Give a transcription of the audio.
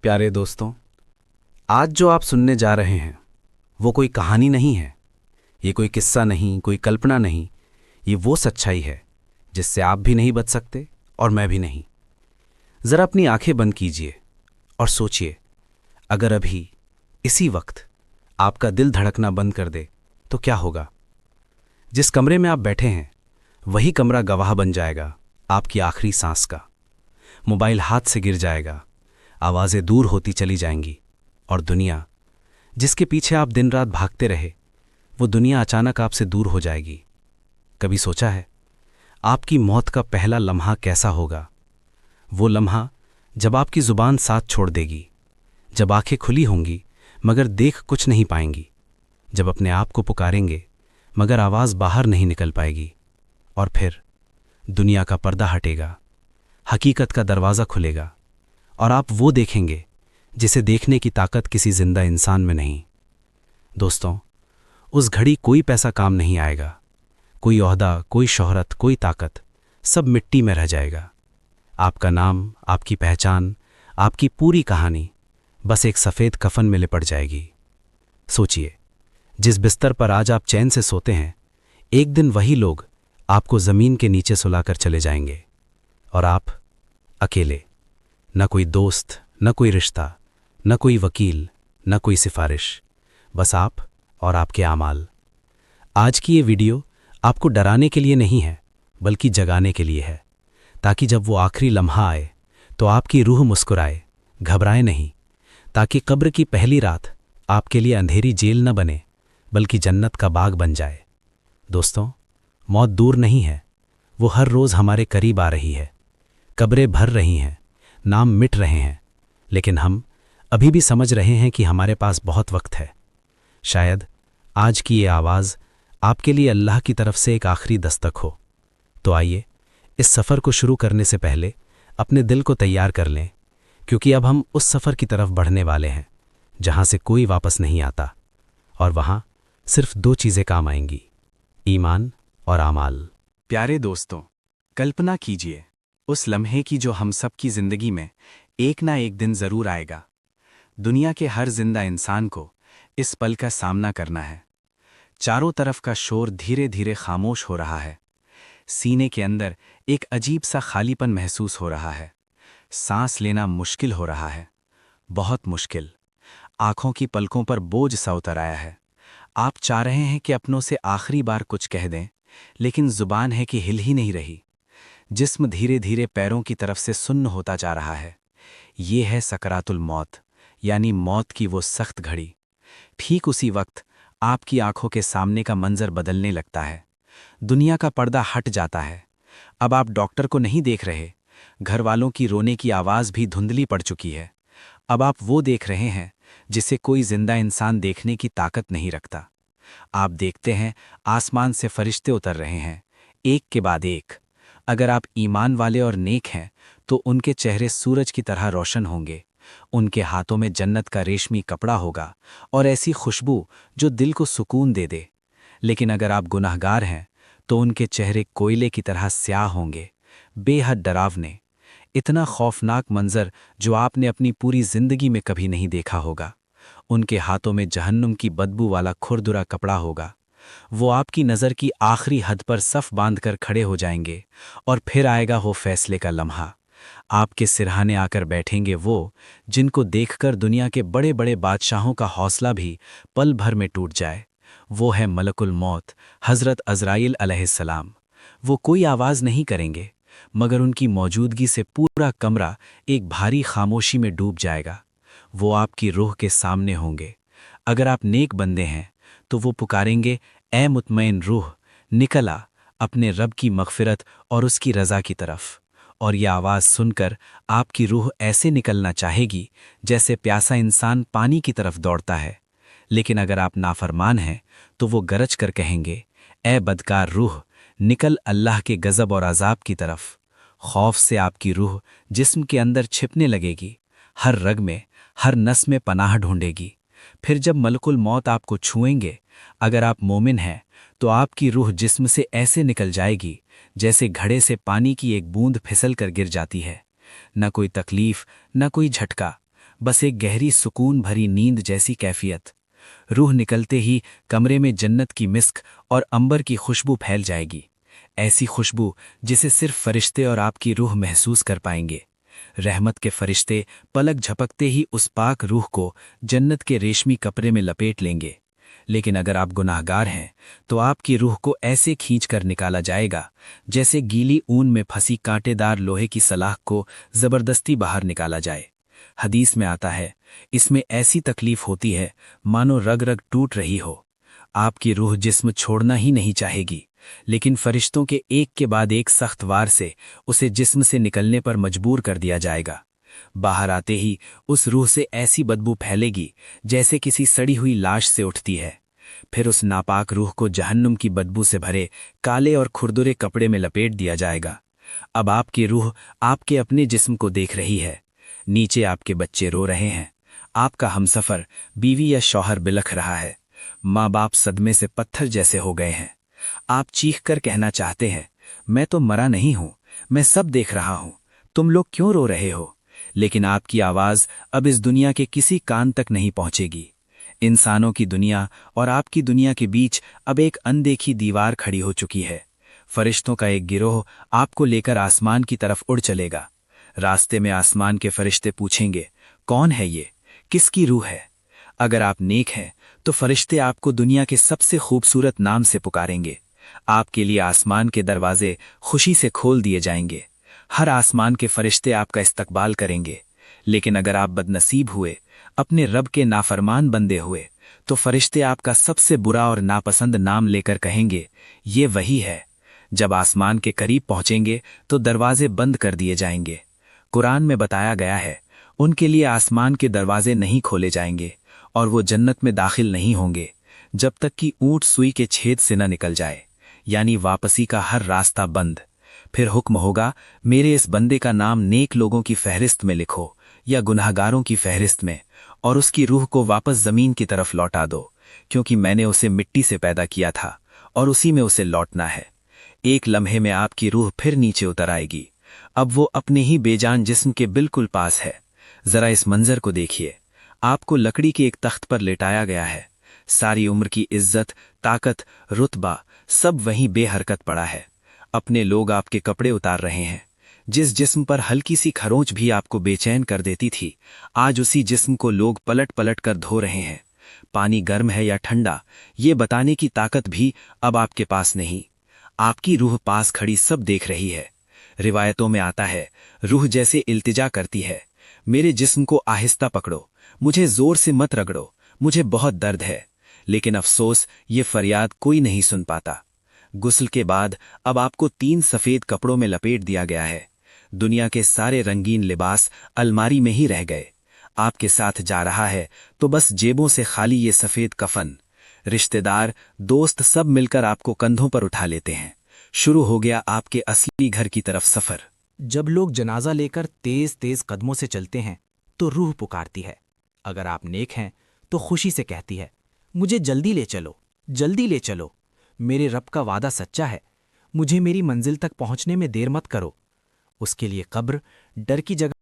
प्यारे दोस्तों, आज जो आप सुनने जा रहे हैं वो कोई कहानी नहीं है। ये कोई किस्सा नहीं, कोई कल्पना नहीं। ये वो सच्चाई है जिससे आप भी नहीं बच सकते और मैं भी नहीं। जरा अपनी आंखें बंद कीजिए और सोचिए, अगर अभी इसी वक्त आपका दिल धड़कना बंद कर दे तो क्या होगा। जिस कमरे में आप बैठे हैं वही कमरा गवाह बन जाएगा आपकी आखिरी सांस का। मोबाइल हाथ से गिर जाएगा, आवाज़ें दूर होती चली जाएंगी और दुनिया जिसके पीछे आप दिन रात भागते रहे, वो दुनिया अचानक आपसे दूर हो जाएगी। कभी सोचा है आपकी मौत का पहला लम्हा कैसा होगा? वो लम्हा जब आपकी जुबान साथ छोड़ देगी, जब आंखें खुली होंगी मगर देख कुछ नहीं पाएंगी, जब अपने आप को पुकारेंगे मगर आवाज़ बाहर नहीं निकल पाएगी। और फिर दुनिया का पर्दा हटेगा, हकीकत का दरवाज़ा खुलेगा और आप वो देखेंगे जिसे देखने की ताकत किसी जिंदा इंसान में नहीं। दोस्तों, उस घड़ी कोई पैसा काम नहीं आएगा, कोई ओहदा, कोई शोहरत, कोई ताकत, सब मिट्टी में रह जाएगा। आपका नाम, आपकी पहचान, आपकी पूरी कहानी बस एक सफ़ेद कफन में लिपट जाएगी। सोचिए, जिस बिस्तर पर आज आप चैन से सोते हैं, एक दिन वही लोग आपको ज़मीन के नीचे सुलाकर चले जाएंगे और आप अकेले, न कोई दोस्त, न कोई रिश्ता, न कोई वकील, न कोई सिफारिश, बस आप और आपके आमाल। आज की ये वीडियो आपको डराने के लिए नहीं है बल्कि जगाने के लिए है, ताकि जब वो आखिरी लम्हा आए तो आपकी रूह मुस्कुराए, घबराए नहीं। ताकि कब्र की पहली रात आपके लिए अंधेरी जेल न बने बल्कि जन्नत का बाग बन जाए। दोस्तों, मौत दूर नहीं है, वो हर रोज़ हमारे करीब आ रही है। कब्रें भर रही हैं, नाम मिट रहे हैं, लेकिन हम अभी भी समझ रहे हैं कि हमारे पास बहुत वक्त है। शायद आज की ये आवाज़ आपके लिए अल्लाह की तरफ से एक आखिरी दस्तक हो। तो आइए, इस सफ़र को शुरू करने से पहले अपने दिल को तैयार कर लें, क्योंकि अब हम उस सफ़र की तरफ बढ़ने वाले हैं जहाँ से कोई वापस नहीं आता। और वहाँ सिर्फ दो चीज़ें काम आएंगी, ईमान और आमाल। प्यारे दोस्तों, कल्पना कीजिए उस लम्हे की जो हम सब की जिंदगी में एक ना एक दिन जरूर आएगा। दुनिया के हर जिंदा इंसान को इस पल का सामना करना है। चारों तरफ का शोर धीरे धीरे खामोश हो रहा है। सीने के अंदर एक अजीब सा खालीपन महसूस हो रहा है। सांस लेना मुश्किल हो रहा है, बहुत मुश्किल। आंखों की पलकों पर बोझ सा उतर आया है। आप चाह रहे हैं कि अपनों से आखिरी बार कुछ कह दें, लेकिन जुबान है कि हिल ही नहीं रही। जिस्म धीरे धीरे पैरों की तरफ से सुन्न होता जा रहा है। ये है सकरातुल मौत, यानी मौत की वो सख्त घड़ी। ठीक उसी वक्त आपकी आंखों के सामने का मंजर बदलने लगता है। दुनिया का पर्दा हट जाता है। अब आप डॉक्टर को नहीं देख रहे, घर वालों की रोने की आवाज़ भी धुंधली पड़ चुकी है। अब आप वो देख रहे हैं जिसे कोई जिंदा इंसान देखने की ताकत नहीं रखता। आप देखते हैं आसमान से फरिश्ते उतर रहे हैं, एक के बाद एक। अगर आप ईमान वाले और नेक हैं तो उनके चेहरे सूरज की तरह रोशन होंगे। उनके हाथों में जन्नत का रेशमी कपड़ा होगा और ऐसी खुशबू जो दिल को सुकून दे दे। लेकिन अगर आप गुनाहगार हैं तो उनके चेहरे कोयले की तरह स्याह होंगे, बेहद डरावने। इतना खौफनाक मंजर जो आपने अपनी पूरी जिंदगी में कभी नहीं देखा होगा। उनके हाथों में जहन्नुम की बदबू वाला खुरदुरा कपड़ा होगा। वो आपकी नज़र की आखिरी हद पर सफ़ बांधकर खड़े हो जाएंगे और फिर आएगा वो फैसले का लम्हा। आपके सिरहाने आकर बैठेंगे वो जिनको देखकर दुनिया के बड़े बड़े बादशाहों का हौसला भी पल भर में टूट जाए। वो है मलकुल मौत, हज़रत अज़राइल अलैहिस्सलाम। वो कोई आवाज़ नहीं करेंगे, मगर उनकी मौजूदगी से पूरा कमरा एक भारी खामोशी में डूब जाएगा। वो आपकी रूह के सामने होंगे। अगर आप नेक बंदे हैं तो वो पुकारेंगे, ए मुतमईन रूह, निकल आ अपने रब की मग़फ़िरत और उसकी रज़ा की तरफ। और यह आवाज़ सुनकर आपकी रूह ऐसे निकलना चाहेगी जैसे प्यासा इंसान पानी की तरफ दौड़ता है। लेकिन अगर आप नाफरमान हैं तो वो गरज कर कहेंगे, ए बदकार रूह, निकल अल्लाह के गज़ब और अज़ाब की तरफ। खौफ से आपकी रूह जिस्म के अंदर छिपने लगेगी, हर रग में, हर नस में पनाह ढूंढेगी। फिर जब मलकुल मौत आपको छुएंगे, अगर आप मोमिन हैं तो आपकी रूह जिस्म से ऐसे निकल जाएगी जैसे घड़े से पानी की एक बूंद फिसल कर गिर जाती है। न कोई तकलीफ, न कोई झटका, बस एक गहरी सुकून भरी नींद जैसी कैफियत। रूह निकलते ही कमरे में जन्नत की मिस्क और अंबर की खुशबू फैल जाएगी, ऐसी खुशबू जिसे सिर्फ फरिश्ते और आपकी रूह महसूस कर पाएंगे। रहमत के फरिश्ते पलक झपकते ही उस पाक रूह को जन्नत के रेशमी कपड़े में लपेट लेंगे। लेकिन अगर आप गुनाहगार हैं तो आपकी रूह को ऐसे खींचकर निकाला जाएगा जैसे गीली ऊन में फंसी कांटेदार लोहे की सलाख को जबरदस्ती बाहर निकाला जाए। हदीस में आता है, इसमें ऐसी तकलीफ होती है मानो रग रग टूट रही हो। आपकी रूह जिस्म छोड़ना ही नहीं चाहेगी, लेकिन फरिश्तों के एक के बाद एक सख्त वार से उसे जिस्म से निकलने पर मजबूर कर दिया जाएगा। बाहर आते ही उस रूह से ऐसी बदबू फैलेगी जैसे किसी सड़ी हुई लाश से उठती है। फिर उस नापाक रूह को जहन्नुम की बदबू से भरे काले और खुरदुरे कपड़े में लपेट दिया जाएगा। अब आपकी रूह आपके अपने जिस्म को देख रही है। नीचे आपके बच्चे रो रहे हैं, आपका हमसफर बीवी या शौहर बिलख रहा है, माँ बाप सदमे से पत्थर जैसे हो गए हैं। आप चीख कर कहना चाहते हैं, मैं तो मरा नहीं हूं, मैं सब देख रहा हूं, तुम लोग क्यों रो रहे हो? लेकिन आपकी आवाज अब इस दुनिया के किसी कान तक नहीं पहुंचेगी। इंसानों की दुनिया और आपकी दुनिया के बीच अब एक अनदेखी दीवार खड़ी हो चुकी है। फरिश्तों का एक गिरोह आपको लेकर आसमान की तरफ उड़ चलेगा। रास्ते में आसमान के फरिश्ते पूछेंगे, कौन है ये, किसकी रूह है? अगर आप नेक हैं तो फरिश्ते आपको दुनिया के सबसे खूबसूरत नाम से पुकारेंगे। आपके लिए आसमान के दरवाजे खुशी से खोल दिए जाएंगे। हर आसमान के फरिश्ते आपका इस्तकबाल करेंगे। लेकिन अगर आप बदनसीब हुए, अपने रब के नाफरमान बंदे हुए, तो फरिश्ते आपका सबसे बुरा और नापसंद नाम लेकर कहेंगे, ये वही है। जब आसमान के करीब पहुंचेंगे तो दरवाजे बंद कर दिए जाएंगे। कुरान में बताया गया है, उनके लिए आसमान के दरवाजे नहीं खोले जाएंगे और वो जन्नत में दाखिल नहीं होंगे जब तक कि ऊंट सुई के छेद से न निकल जाए, यानी वापसी का हर रास्ता बंद। फिर हुक्म होगा, मेरे इस बंदे का नाम नेक लोगों की फहरिस्त में लिखो या गुनाहगारों की फहरिस्त में, और उसकी रूह को वापस जमीन की तरफ लौटा दो, क्योंकि मैंने उसे मिट्टी से पैदा किया था और उसी में उसे लौटना है। एक लम्हे में आपकी रूह फिर नीचे उतर आएगी। अब वो अपने ही बेजान जिस्म के बिल्कुल पास है। जरा इस मंजर को देखिए, आपको लकड़ी के एक तख्त पर लेटाया गया है। सारी उम्र की इज्जत, ताकत, रुतबा सब वहीं बेहरकत पड़ा है। अपने लोग आपके कपड़े उतार रहे हैं। जिस जिस्म पर हल्की सी खरोंच भी आपको बेचैन कर देती थी, आज उसी जिस्म को लोग पलट पलट कर धो रहे हैं। पानी गर्म है या ठंडा, ये बताने की ताकत भी अब आपके पास नहीं। आपकी रूह पास खड़ी सब देख रही है। रिवायतों में आता है, रूह जैसे इल्तिजा करती है, मेरे जिस्म को आहिस्ता पकड़ो, मुझे जोर से मत रगड़ो, मुझे बहुत दर्द है। लेकिन अफसोस, ये फरियाद कोई नहीं सुन पाता। गुस्ल के बाद अब आपको 3 सफेद कपड़ों में लपेट दिया गया है। दुनिया के सारे रंगीन लिबास अलमारी में ही रह गए। आपके साथ जा रहा है तो बस जेबों से खाली ये सफेद कफन। रिश्तेदार, दोस्त सब मिलकर आपको कंधों पर उठा लेते हैं। शुरू हो गया आपके असली घर की तरफ सफर। जब लोग जनाजा लेकर तेज तेज कदमों से चलते हैं तो रूह पुकारती है। अगर आप नेक हैं तो खुशी से कहती है, मुझे जल्दी ले चलो, जल्दी ले चलो, मेरे रब का वादा सच्चा है, मुझे मेरी मंजिल तक पहुंचने में देर मत करो। उसके लिए कब्र डर की जगह